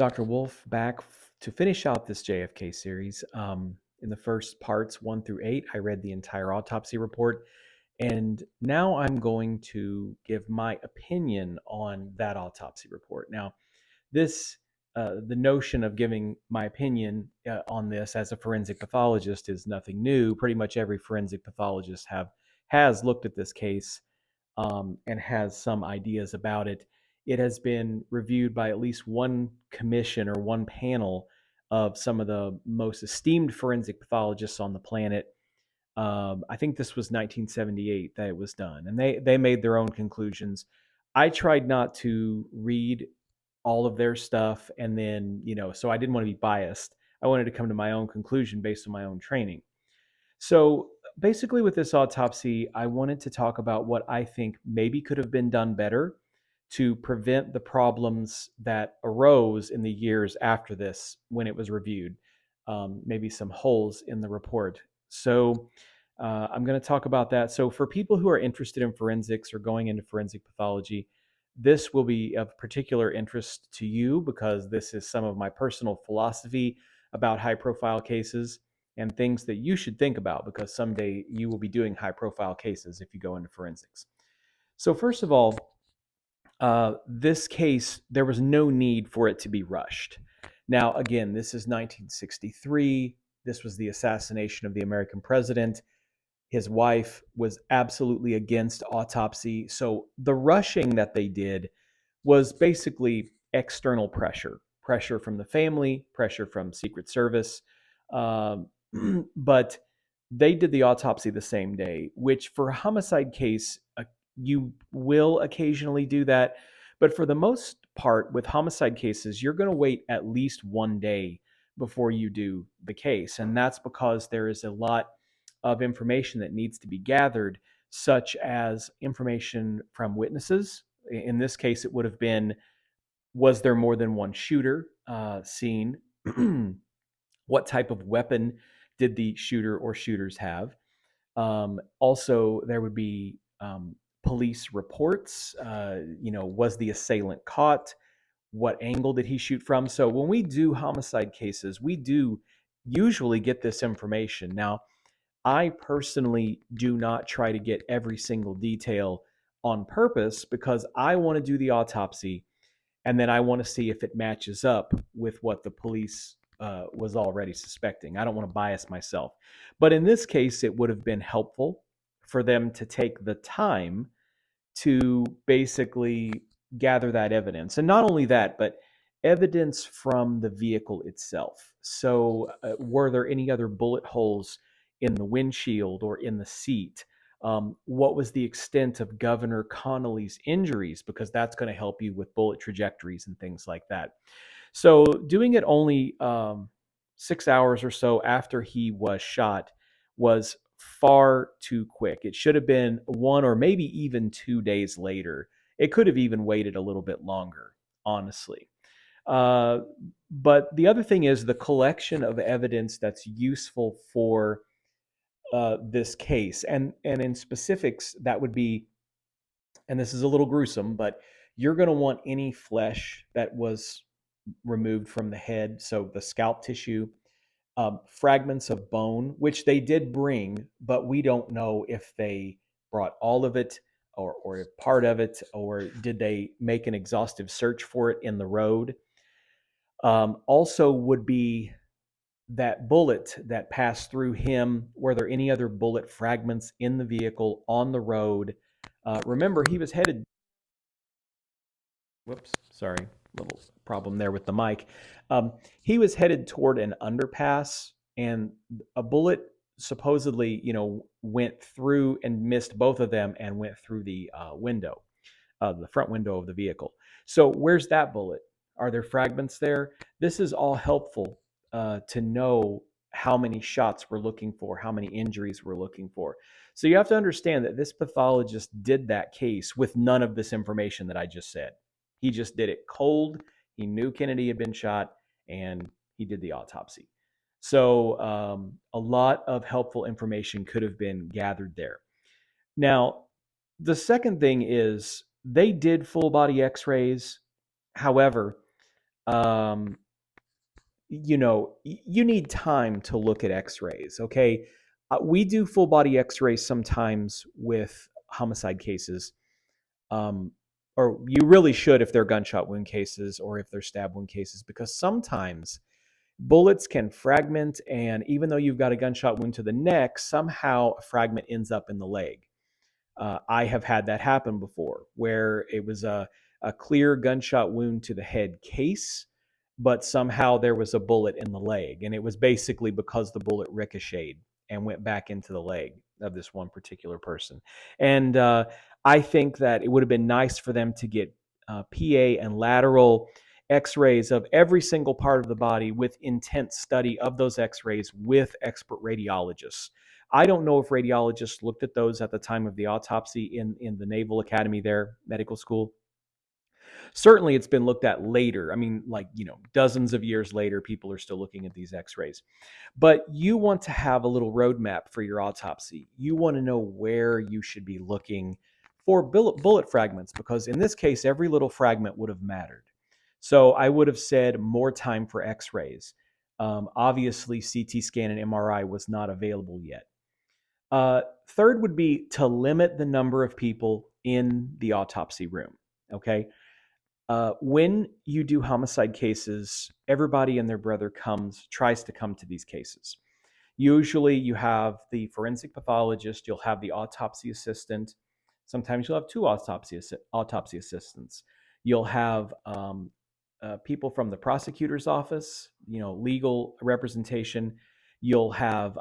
Dr. Wolfe back to finish out this JFK series. In the first parts, 1 through 8, I read the entire autopsy report. And now I'm going to give my opinion on that autopsy report. Now, this the notion of giving my opinion on this as a forensic pathologist is nothing new. Pretty much every forensic pathologist has looked at this case and has some ideas about it. It has been reviewed by at least one commission or one panel of some of the most esteemed forensic pathologists on the planet. I think this was 1978 that it was done, and they made their own conclusions. I tried not to read all of their stuff, and then so I didn't want to be biased. I wanted to come to my own conclusion based on my own training. So basically, with this autopsy, I wanted to talk about what I think maybe could have been done better to prevent the problems that arose in the years after this when it was reviewed. Maybe some holes in the report. So I'm going to talk about that. So, for people who are interested in forensics or going into forensic pathology, this will be of particular interest to you because this is some of my personal philosophy about high profile cases and things that you should think about because someday you will be doing high profile cases if you go into forensics. So, first of all, this case, there was no need for it to be rushed. Now, again, this is 1963. This was the assassination of the American president. His wife was absolutely against autopsy. So, the rushing that they did was basically external pressure from the family, pressure from Secret Service. Um, but they did the autopsy the same day, which for a homicide case, you will occasionally do that. But for the most part, with homicide cases, you're going to wait at least 1 day before you do the case. And that's because there is a lot of information that needs to be gathered, such as information from witnesses. In this case, it would have been, was there more than one shooter seen? What type of weapon did the shooter or shooters have? Also, there would be police reports. Was the assailant caught? What angle did he shoot from? So when we do homicide cases, we do usually get this information. Now, I personally do not try to get every single detail on purpose because I want to do the autopsy and then I want to see if it matches up with what the police was already suspecting. I don't want to bias myself. But in this case, it would have been helpful for them to take the time to basically gather that evidence. And not only that, but evidence from the vehicle itself. So, were there any other bullet holes in the windshield or in the seat? What was the extent of Governor Connolly's injuries? Because that's going to help you with bullet trajectories and things like that. So, doing it only 6 hours or so after he was shot was far too quick. It should have been 1 or maybe even 2 days later. It could have even waited a little bit longer, honestly. Uh, but the other thing is the collection of evidence that's useful for this case, and in specifics, that would be, and this is a little gruesome, but you're going to want any flesh that was removed from the head, so the scalp tissue, fragments of bone, which they did bring, but we don't know if they brought all of it or part of it, or did they make an exhaustive search for it in the road. Also, would be that bullet that passed through him. Were there any other bullet fragments in the vehicle on the road? Remember, he was headed. Whoops, sorry, little problem there with the mic. He was headed toward an underpass, and a bullet supposedly, went through and missed both of them and went through the front window of the vehicle. So, where's that bullet? Are there fragments there? This is all helpful to know how many shots we're looking for, how many injuries we're looking for. So, you have to understand that this pathologist did that case with none of this information that I just said. He just did it cold. He knew Kennedy had been shot, and he did the autopsy. So, a lot of helpful information could have been gathered there. Now, the second thing is they did full body x rays. However, um, you need time to look at x-rays. Okay, we do full body x-rays sometimes with homicide cases, um, or you really should if they're gunshot wound cases or if they're stab wound cases, because sometimes bullets can fragment, and even though you've got a gunshot wound to the neck, somehow a fragment ends up in the leg. I have had that happen before where it was a clear gunshot wound to the head case, but somehow there was a bullet in the leg. And it was basically because the bullet ricocheted and went back into the leg of this one particular person. And I think that it would have been nice for them to get PA and lateral x-rays of every single part of the body with intense study of those x-rays with expert radiologists. I don't know if radiologists looked at those at the time of the autopsy in the Naval Academy there, medical school. Certainly it's been looked at later. I mean, like, dozens of years later, people are still looking at these x-rays. But you want to have a little roadmap for your autopsy. You want to know where you should be looking for bullet fragments, because in this case, every little fragment would have mattered. So I would have said more time for x-rays. Obviously, CT scan and MRI was not available yet. Third would be to limit the number of people in the autopsy room. Okay. When you do homicide cases, everybody and their brother tries to come to these cases. Usually, you have the forensic pathologist, you'll have the autopsy assistant. Sometimes you'll have two autopsy assistants. You'll have people from the prosecutor's office, legal representation. You'll have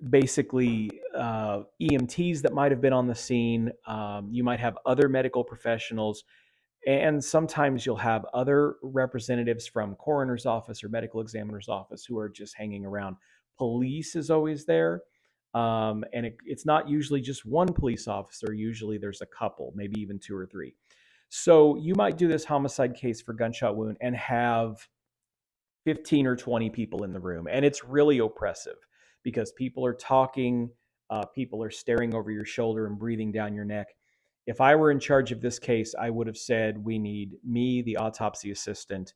basically EMTs that might have been on the scene. You might have other medical professionals, and sometimes you'll have other representatives from coroner's office or medical examiner's office who are just hanging around. Police is always there. And it's not usually just one police officer. Usually there's a couple, maybe even two or three. So you might do this homicide case for gunshot wound and have 15 or 20 people in the room. And it's really oppressive because people are talking, people are staring over your shoulder and breathing down your neck. If I were in charge of this case, I would have said, we need me, the autopsy assistant,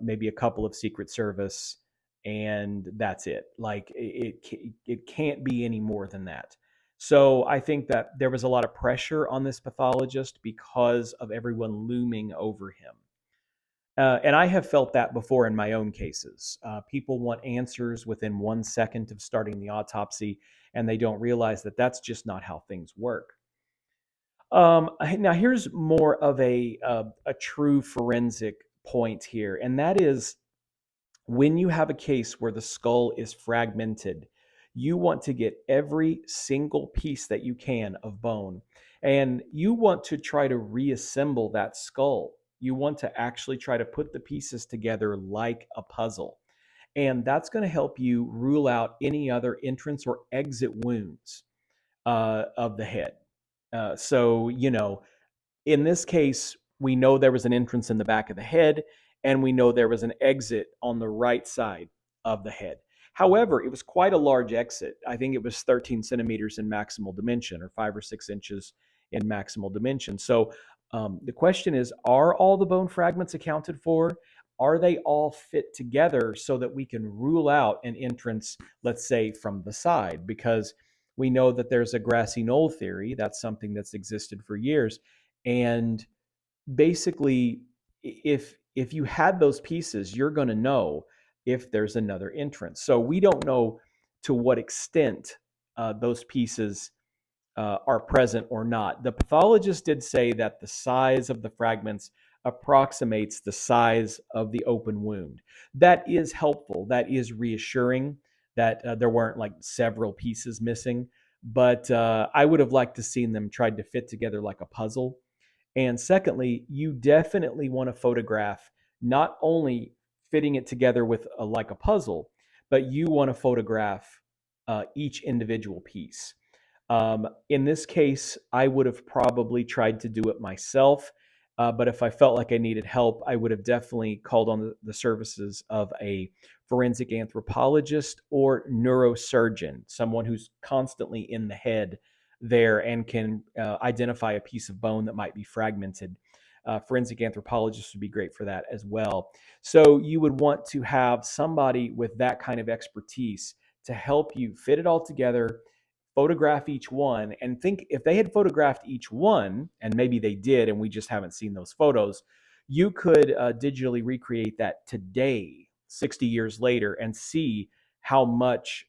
maybe a couple of Secret Service, and that's it. Like it can't be any more than that. So I think that there was a lot of pressure on this pathologist because of everyone looming over him. And I have felt that before in my own cases. People want answers within 1 second of starting the autopsy, and they don't realize that that's just not how things work. Now, here's more of a true forensic point here, and that is when you have a case where the skull is fragmented, you want to get every single piece that you can of bone, and you want to try to reassemble that skull. You want to actually try to put the pieces together like a puzzle. And that's going to help you rule out any other entrance or exit wounds of the head. So, in this case, we know there was an entrance in the back of the head, and we know there was an exit on the right side of the head. However, it was quite a large exit. I think it was 13 centimeters in maximal dimension, or 5 or 6 inches in maximal dimension. So the question is, are all the bone fragments accounted for? Are they all fit together so that we can rule out an entrance, let's say, from the side? Because we know that there's a grassy knoll theory. That's something that's existed for years. And basically, if you had those pieces, you're going to know if there's another entrance. So we don't know to what extent those pieces are present or not. The pathologist did say that the size of the fragments approximates the size of the open wound. That is helpful. That is reassuring that there weren't like several pieces missing. But I would have liked to seen them tried to fit together like a puzzle. And secondly, you definitely want to photograph not only fitting it together with like a puzzle, but you want to photograph each individual piece. In this case, I would have probably tried to do it myself. But if I felt like I needed help, I would have definitely called on the services of a forensic anthropologist or neurosurgeon, someone who's constantly in the head there and can identify a piece of bone that might be fragmented. Forensic anthropologists would be great for that as well. So you would want to have somebody with that kind of expertise to help you fit it all together, photograph each one, and think if they had photographed each one, and maybe they did, and we just haven't seen those photos, you could digitally recreate that today, 60 years later, and see how much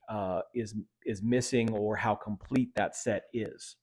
is missing or how complete that set is.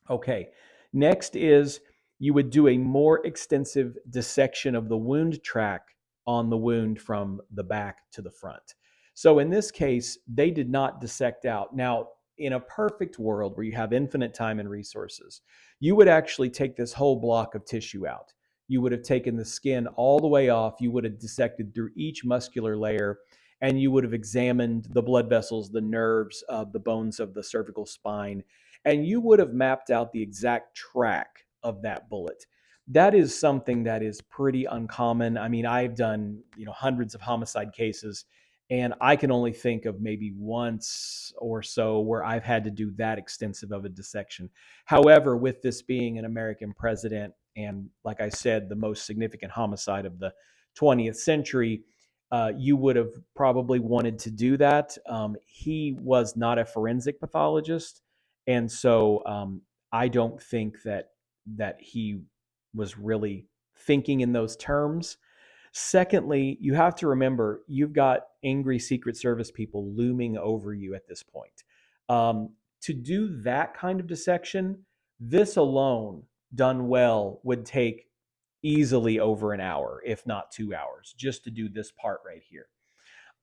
Okay, next is you would do a more extensive dissection of the wound track on the wound from the back to the front. So in this case, they did not dissect out. Now, in a perfect world where you have infinite time and resources, you would actually take this whole block of tissue out. You would have taken the skin all the way off. You would have dissected through each muscular layer, and you would have examined the blood vessels, the nerves, the bones of the cervical spine, and you would have mapped out the exact track of that bullet. That is something that is pretty uncommon. I mean, I've done, hundreds of homicide cases, and I can only think of maybe once or so where I've had to do that extensive of a dissection. However, with this being an American president and, like I said, the most significant homicide of the 20th century, you would have probably wanted to do that. He was not a forensic pathologist, and so I don't think that he was really thinking in those terms. Secondly, you have to remember you've got angry Secret Service people looming over you at this point. To do that kind of dissection, this alone, done well, would take easily over an hour, if not 2 hours, just to do this part right here,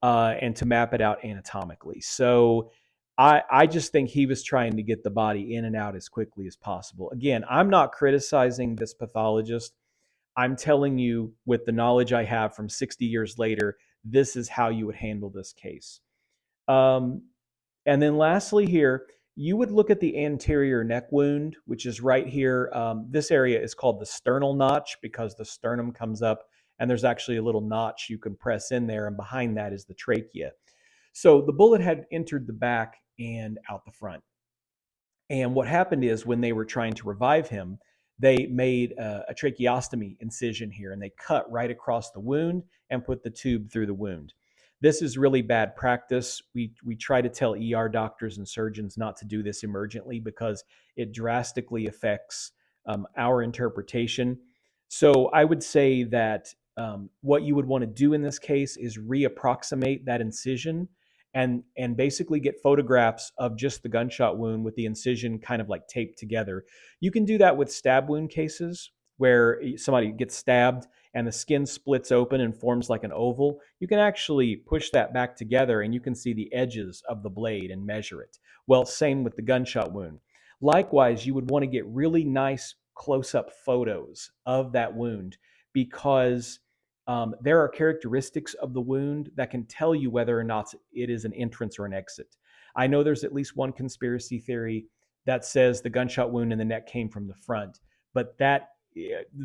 and to map it out anatomically. So I just think he was trying to get the body in and out as quickly as possible. Again, I'm not criticizing this pathologist. I'm telling you, with the knowledge I have from 60 years later, this is how you would handle this case. Um, and then lastly here, you would look at the anterior neck wound, which is right here. This area is called the sternal notch because the sternum comes up and there's actually a little notch you can press in there, and behind that is the trachea. So the bullet had entered the back and out the front. And what happened is when they were trying to revive him, they made a tracheostomy incision here and they cut right across the wound and put the tube through the wound. This is really bad practice. We try to tell ER doctors and surgeons not to do this emergently because it drastically affects our interpretation. So I would say that what you would want to do in this case is reapproximate that incision and basically get photographs of just the gunshot wound with the incision kind of like taped together. You can do that with stab wound cases where somebody gets stabbed and the skin splits open and forms like an oval. You can actually push that back together and you can see the edges of the blade and measure it. Well, same with the gunshot wound. Likewise, you would want to get really nice close-up photos of that wound because there are characteristics of the wound that can tell you whether or not it is an entrance or an exit. I know there's at least one conspiracy theory that says the gunshot wound in the neck came from the front, but that,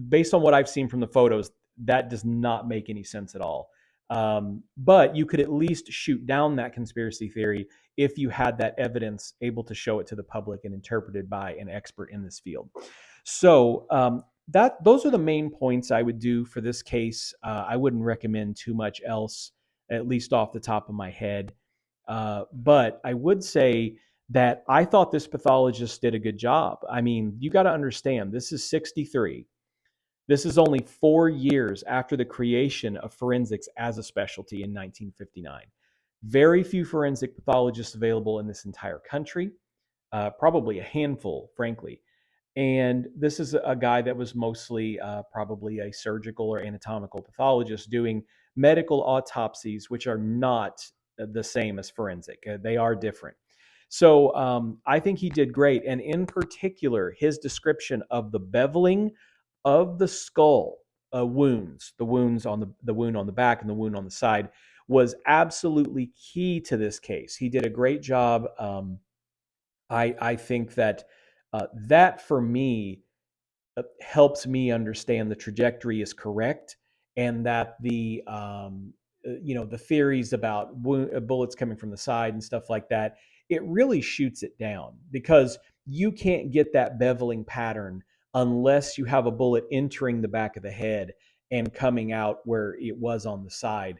based on what I've seen from the photos, that does not make any sense at all. But you could at least shoot down that conspiracy theory if you had that evidence able to show it to the public and interpreted by an expert in this field. So those are the main points I would do for this case. I wouldn't recommend too much else, at least off the top of my head. But I would say that I thought this pathologist did a good job. I mean, you got to understand, this is 63. This is only 4 years after the creation of forensics as a specialty in 1959. Very few forensic pathologists available in this entire country, probably a handful, frankly. And this is a guy that was mostly probably a surgical or anatomical pathologist doing medical autopsies, which are not the same as forensic. They are different. So I think he did great. And in particular, his description of the beveling of the skull wounds, the wounds on the wound on the back and the wound on the side, was absolutely key to this case. He did a great job. I think that that for me helps me understand the trajectory is correct, and that the theories about bullets coming from the side and stuff like that, it really shoots it down because you can't get that beveling pattern unless you have a bullet entering the back of the head and coming out where it was on the side.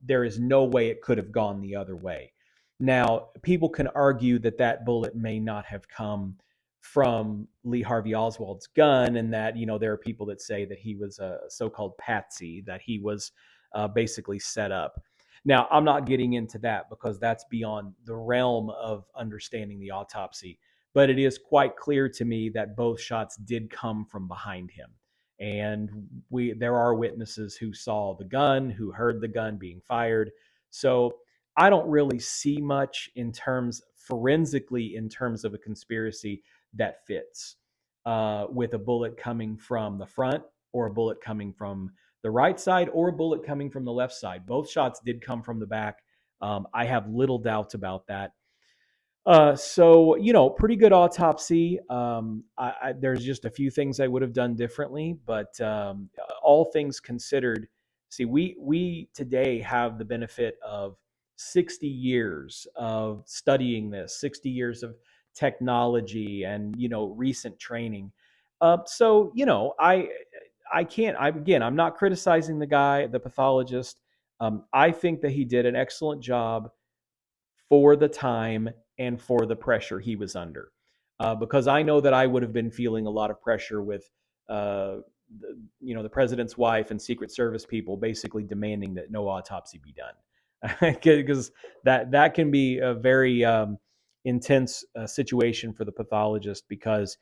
There is no way it could have gone the other way. Now, people can argue that that bullet may not have come from Lee Harvey Oswald's gun, and that, there are people that say that he was a so-called patsy, that he was basically set up. Now, I'm not getting into that because that's beyond the realm of understanding the autopsy, but it is quite clear to me that both shots did come from behind him. And there are witnesses who saw the gun, who heard the gun being fired. So I don't really see much in terms forensically in terms of a conspiracy that fits with a bullet coming from the front, or a bullet coming from the right side, or a bullet coming from the left side. Both shots did come from the back. I have little doubts about that. So, pretty good autopsy. There's just a few things I would have done differently, but all things considered, see, we today have the benefit of 60 years of studying this, 60 years of technology, and recent training. So, I can't. I'm not criticizing the guy, the pathologist. I think that he did an excellent job for the time and for the pressure he was under. Because I know that I would have been feeling a lot of pressure with, the president's wife and Secret Service people basically demanding that no autopsy be done, because that can be a very intense situation for the pathologist. Because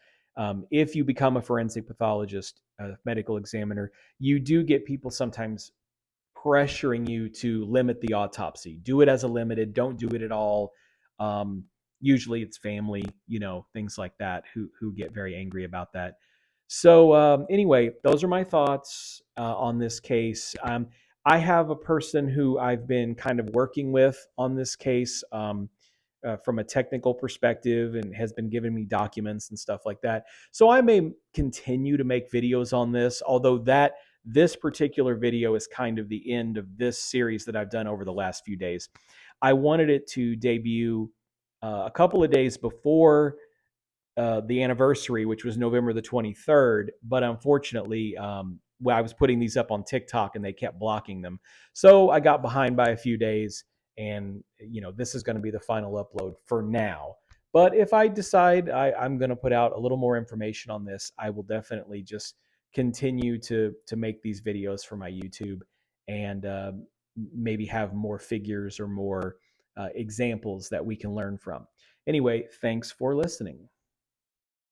if you become a forensic pathologist, a medical examiner, you do get people sometimes pressuring you to limit the autopsy. Do it as a limited, don't do it at all. Um, Usually it's family, things like that, who get very angry about that. So anyway, those are my thoughts on this case. I have a person who I've been kind of working with on this case. From a technical perspective, and has been giving me documents and stuff like that. So I may continue to make videos on this, although this particular video is kind of the end of this series that I've done over the last few days. I wanted it to debut a couple of days before the anniversary, which was November the 23rd. But unfortunately, well, I was putting these up on TikTok and they kept blocking them. So I got behind by a few days, and this is going to be the final upload for now. But if I decide I'm going to put out a little more information on this, I will definitely just continue to make these videos for my YouTube, and maybe have more figures or more examples that we can learn from. Anyway, thanks for listening.